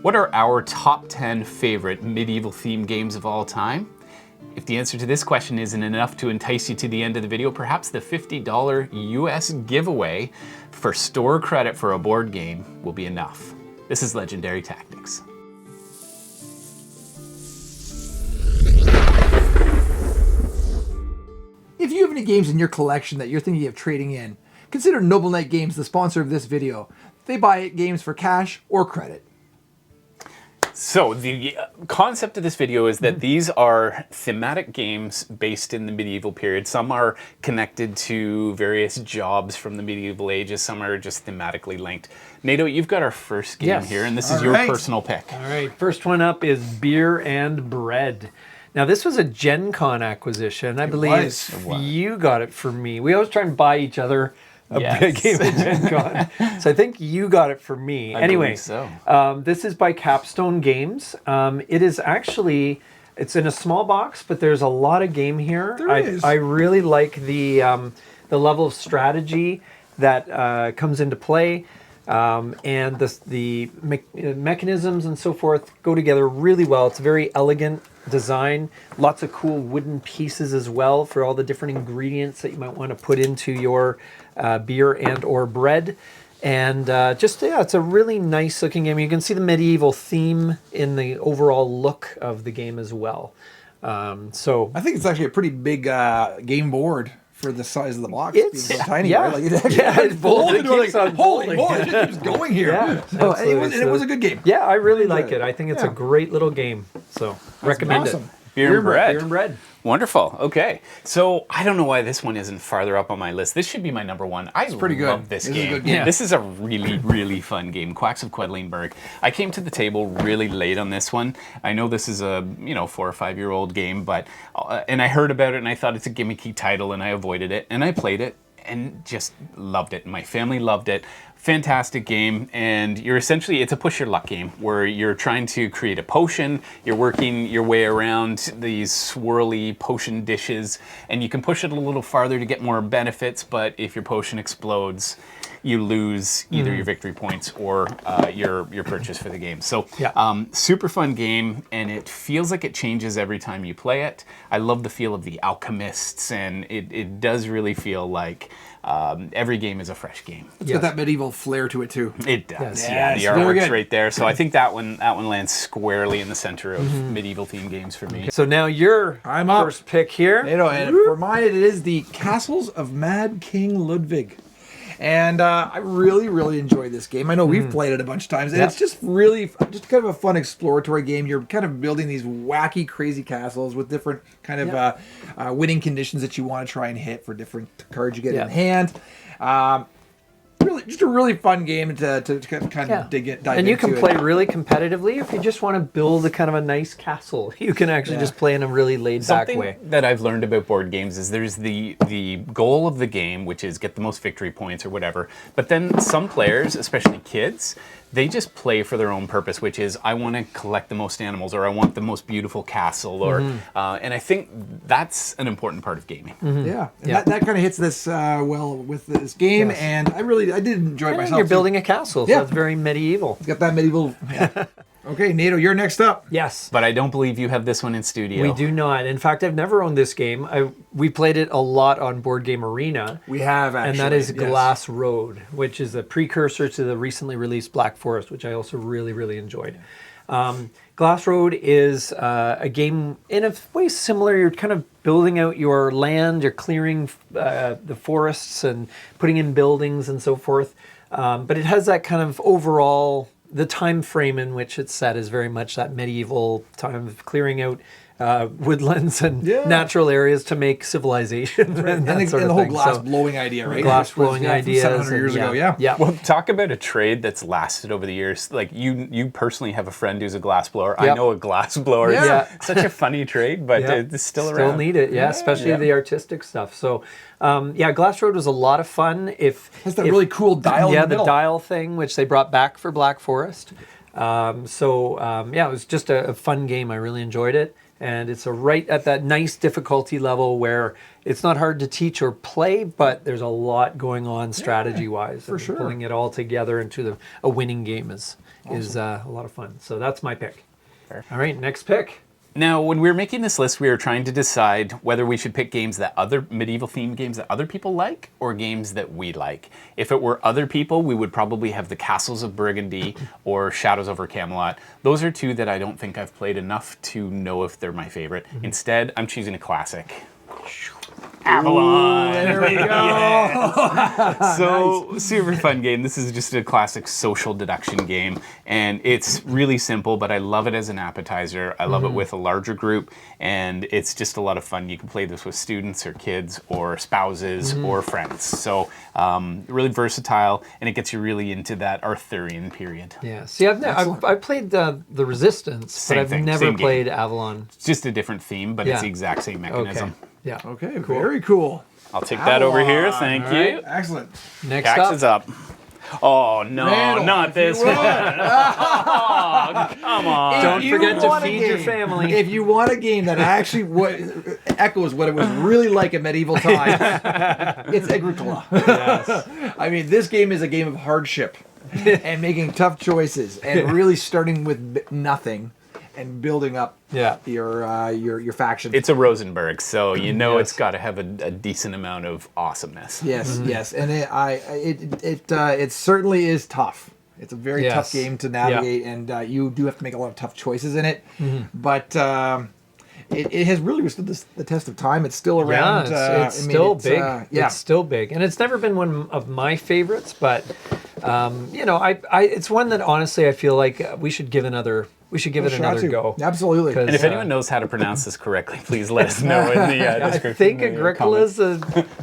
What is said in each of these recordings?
What are our top 10 favorite medieval themed games of all time? If the answer to this question isn't enough to entice you to the end of the video, perhaps the $50 US giveaway for store credit for a board game will be enough. This is Legendary Tactics. If you have any games in your collection that you're thinking of trading in, consider Noble Knight Games the sponsor of this video. They buy games for cash or credit. So the concept of this video is that these are thematic games based in the medieval period. Some are connected to various jobs from the medieval ages. Some are just thematically linked. Nato, you've got our first game here, and this is your personal pick. All right, first one up is Beer and Bread. Now, this was a Gen Con acquisition. I believe you got it for me. We always try and buy each other a big game at Gen Con. So I think you got it for me. Anyway, this is by Capstone Games. It is actually, it's in a small box, but there's a lot of game here. I really like the level of strategy that comes into play. And the mechanisms and so forth go together really well. It's a very elegant design, lots of cool wooden pieces as well for all the different ingredients that you might want to put into your beer and or bread. And it's a really nice looking game. You can see the medieval theme in the overall look of the game as well. So I think it's actually a pretty big game board for the size of the box. It's so tiny, right? Like it's bold. It keeps on holy boy, it just keeps going here. So it was a good game. Yeah, I really like it. I think it's a great little game. So recommend it. Beer and bread. Beer and bread. Wonderful. Okay. So I don't know why this one isn't farther up on my list. This should be my number one. I love this game. Is a good game. This is a really, really fun game. Quacks of Quedlinburg. I came to the table really late on this one. I know this is a 4 or 5 year old game, but and I heard about it and I thought it's a gimmicky title and I avoided it and I played it and just loved it. My family loved it. Fantastic game, and it's a push your luck game where you're trying to create a potion, you're working your way around these swirly potion dishes, and you can push it a little farther to get more benefits, but if your potion explodes, you lose either your victory points or your purchase for the game. So super fun game, and it feels like it changes every time you play it. I love the feel of the alchemists, and it does really feel like every game is a fresh game. It's got that medieval flair to it too. It does. Yeah, the artwork's right there. So I think that one lands squarely in the center of medieval themed games for me. So now your first pick here. And for mine, it is the Castles of Mad King Ludwig. And I really, really enjoyed this game. I know we've played it a bunch of times, and it's just kind of a fun exploratory game. You're kind of building these wacky, crazy castles with different kind of winning conditions that you want to try and hit for different cards you get in hand. Really, just a really fun game to kind of dive into. And you can play really competitively if you just want to build a kind of a nice castle. You can actually just play in a really laid-back way. Something that I've learned about board games is there's the goal of the game, which is get the most victory points or whatever. But then some players, especially kids, they just play for their own purpose, which is I want to collect the most animals, or I want the most beautiful castle, or and I think that's an important part of gaming. That kind of hits this well with this game, and I did enjoy myself. You're building a castle, so it's very medieval. It's got that medieval. Okay, Nato, you're next up. Yes. But I don't believe you have this one in studio. We do not. In fact, I've never owned this game. We played it a lot on Board Game Arena. We have, actually. And that is Glass Road, which is a precursor to the recently released Black Forest, which I also really, really enjoyed. Glass Road is a game in a way similar. You're kind of building out your land, you're clearing the forests and putting in buildings and so forth. But it has that kind of overall... The time frame in which it's set is very much that medieval time of clearing out woodlands and natural areas to make civilization. And the whole glass blowing idea, right? Glass blowing idea. 700 years ago, yeah. Well, talk about a trade that's lasted over the years. Like you personally have a friend who's a glass blower. I know a glass blower. It's such a funny trade, but it's still around. Still need it, especially the artistic stuff. So, Glass Road was a lot of fun. It has that really cool dial in the middle. The dial thing, which they brought back for Black Forest. It was just a fun game. I really enjoyed it. And it's right at that nice difficulty level where it's not hard to teach or play, but there's a lot going on strategy-wise. For sure. Pulling it all together into a winning game is is a lot of fun. So that's my pick. All right, next pick. Now, when we were making this list, we were trying to decide whether we should pick games that other medieval themed games that other people like or games that we like. If it were other people, we would probably have the Castles of Burgundy or Shadows over Camelot. Those are two that I don't think I've played enough to know if they're my favorite. Instead, I'm choosing a classic. Avalon. Ooh, there we go. So, super fun game. This is just a classic social deduction game, and it's really simple, but I love it as an appetizer. I love it with a larger group, and it's just a lot of fun. You can play this with students or kids or spouses or friends. So, really versatile, and it gets you really into that Arthurian period. Yeah. See, I've played the Resistance, Same but I've thing, never same game. played Avalon. It's just a different theme, but it's Yeah. the exact same mechanism. Okay. Yeah. Okay, very cool. I'll take that over here. Avalon. Thank All you. right. Excellent. Next Cax up. is up. Oh, no, Randall, not if this you one. would. Oh, come on. Don't If you forget to want a feed your game- family. If you want a game that actually echoes what it was really like in medieval times, it's Agricola. Yes. I mean, this game is a game of hardship and making tough choices and really starting with nothing and building up Yeah. your faction. It's a Rosenberg, so you know Yes. it's got to have a decent amount of awesomeness. Yes, yes, and it certainly is tough. It's a very Yes. tough game to navigate, and you do have to make a lot of tough choices in it. But it has really withstood the test of time. It's still around. It's still big. Yeah, It's still big, and it's never been one of my favorites. But it's one that honestly I feel like we should give another go. Absolutely. 'Cause, And if anyone knows how to pronounce this correctly, please let us know in the I description. think in the Agricola is a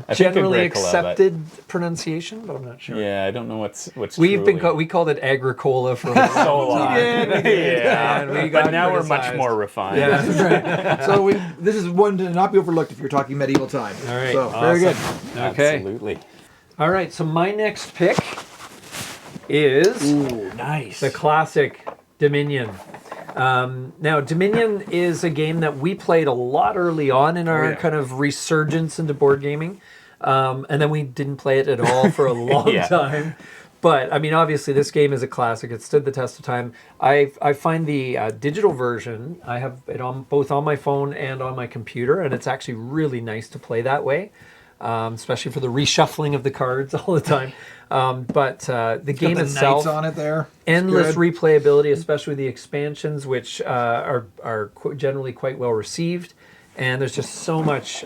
I think generally Agricola, but- accepted pronunciation, but I'm not sure. Yeah, I don't know what's We've been truly- we called it Agricola for a so long long. time. Yeah, And we got but now we're much criticized. more refined. Yeah. So this is one to not be overlooked if you're talking medieval time. All right. So very good. Okay. Absolutely. All right. So my next pick is Ooh, nice. the classic Dominion. Now, Dominion is a game that we played a lot early on in our yeah. kind of resurgence into board gaming. And then we didn't play it at all for a long Yeah. time. But, I mean, obviously, this game is a classic. It stood the test of time. I find the digital version, I have it on both on my phone and on my computer, and it's actually really nice to play that way, especially for the reshuffling of the cards all the time. But the game Got the itself, knights on it there. endless Good. replayability, especially the expansions, which are generally quite well received. And there's just so much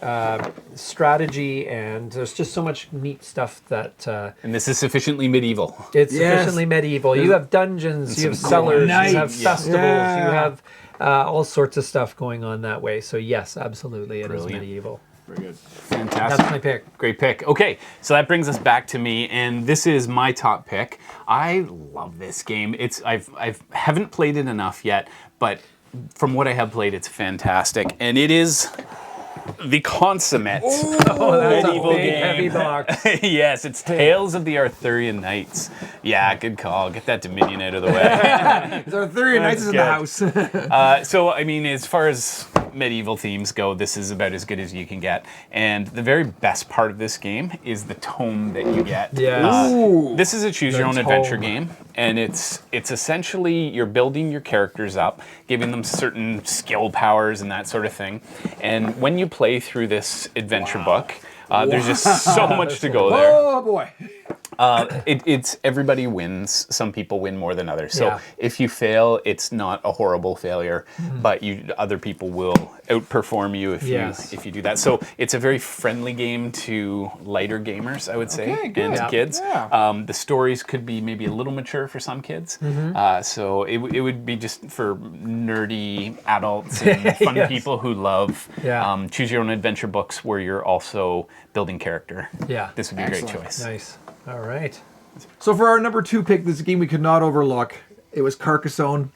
strategy, and there's just so much neat stuff that And this is sufficiently medieval. it's Yes. sufficiently medieval. You have dungeons, you have some cellars, cool you have knights. festivals, Yeah. you have all sorts of stuff going on that way. So yes, absolutely, it is Brilliant. medieval. Very good. Fantastic. That's my pick. Great pick. Okay, so that brings us back to me, and this is my top pick. I love this game. I haven't played it enough yet, but from what I have played, it's fantastic, and it is the consummate Oh, that's medieval a big, game. heavy box. Yes, it's Tales of the Arthurian Knights. Yeah, good call. Get that Dominion out of the way. So Arthurian Knights is in the house. So, I mean, as far as medieval themes go, this is about as good as you can get. And the very best part of this game is the tome that you get. Yes. Ooh. This is a choose your own The adventure tome. game, and it's essentially you're building your characters up, giving them certain skill powers and that sort of thing. And when you play through this adventure book, there's just so much to go there. Oh boy. It's everybody wins. Some people win more than others. So Yeah. if you fail, it's not a horrible failure, but other people will outperform you if you do that. So it's a very friendly game to lighter gamers, I would say, Okay, good. and to Yeah. kids. Yeah. The stories could be maybe a little mature for some kids. So it would be just for nerdy adults and fun Yes. people who love Yeah. choose your own adventure books where you're also building character. Yeah. This would be a great Excellent. choice. Nice. All right. So for our number 2 pick, this is a game we could not overlook. It was Carcassonne,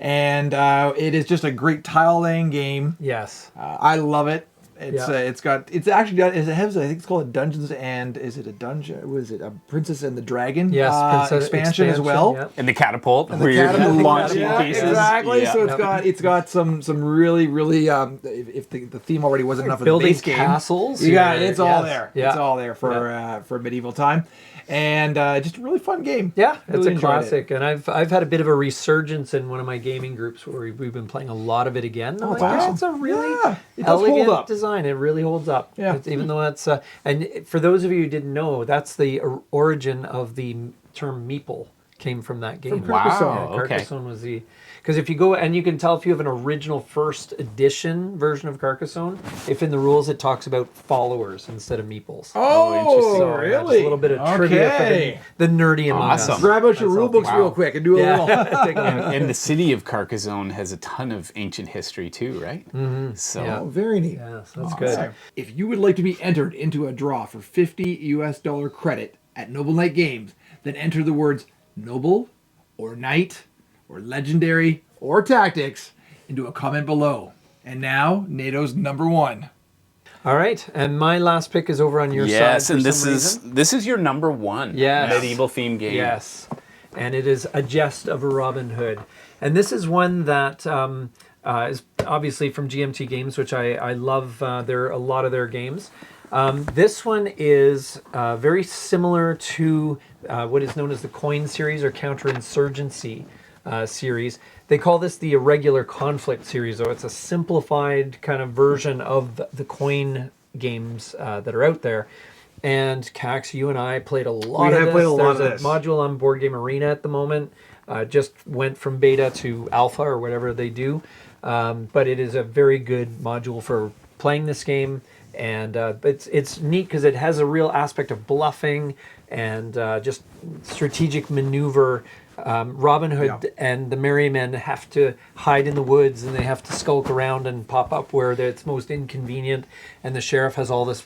and it is just a great tile laying game. Yes. I love it. It's Yeah. it's actually got, it has, I think it's called a Dungeons and, is it a dungeon? Was it a Princess and the Dragon? Yes. Princess expansion as well. Yep. And the catapult, And where you're catapult, launching yeah, pieces. exactly. Yeah. So it's got some really if the theme already wasn't enough of the Building base game, castles. you got it. It's all Yes. there. Yeah. It's all there for medieval time. and just a really fun game. Yeah, it's Really a enjoyed classic, and I've had a bit of a resurgence in one of my gaming groups where we've been playing a lot of it again. Oh, Like, wow. it's a really It does hold elegant up. design. It really holds up. Yeah. Even though that's and for those of you who didn't know, that's the origin of the term meeple came from that game. From Carcassonne. Wow, okay. Carcassonne was the because if you go and you can tell if you have an original first edition version of Carcassonne, if in the rules it talks about followers instead of meeples. interesting. So, really? just a little bit of trivia for the nerdy among us. Awesome. Grab out your That's rule all. books real quick and do a little. Take a look. And the city of Carcassonne has a ton of ancient history too, right? Mm-hmm. So Yeah. Oh, very neat. Yes, that's good. If you would like to be entered into a draw for $50 credit at Noble Knight Games, then enter the words Noble or Knight or Legendary or Tactics into a comment below. And now, NATO's number one. All right, and my last pick is over on your side. yes, for and some reason. this is your number one Yes. medieval themed game. Yes, and it is A Jest of Robin Hood, and this is one that is obviously from GMT Games, which I love. A lot of their games. This one is very similar to what is known as the Coin series or Counterinsurgency series. They call this the Irregular Conflict series, though it's a simplified kind of version of the Coin games that are out there. And Cax, you and I played a lot of this. played a lot of There's this. a module on Board Game Arena at the moment. Just went from beta to alpha or whatever they do. But it is a very good module for playing this game. And it's neat because it has a real aspect of bluffing and just strategic maneuver. Robin Hood and the Merry Men have to hide in the woods and they have to skulk around and pop up where it's most inconvenient. And the sheriff has all this,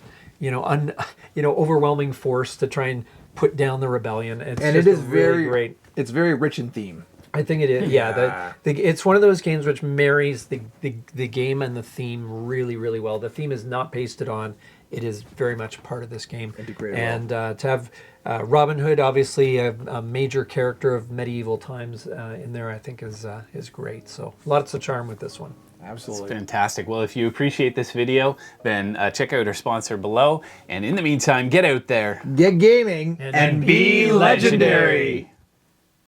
overwhelming force to try and put down the rebellion. It's And just it is really very great. It's very rich in theme. I think it is. Yeah, it's one of those games which marries the game and the theme really, really well. The theme is not pasted on; it is very much part of this game. Integrated and to have Robin Hood, obviously a major character of medieval times, in there, I think is great. So lots of charm with this one. Absolutely. Fantastic. Well, if you appreciate this video, then check out our sponsor below. And in the meantime, get out there Get gaming And be legendary.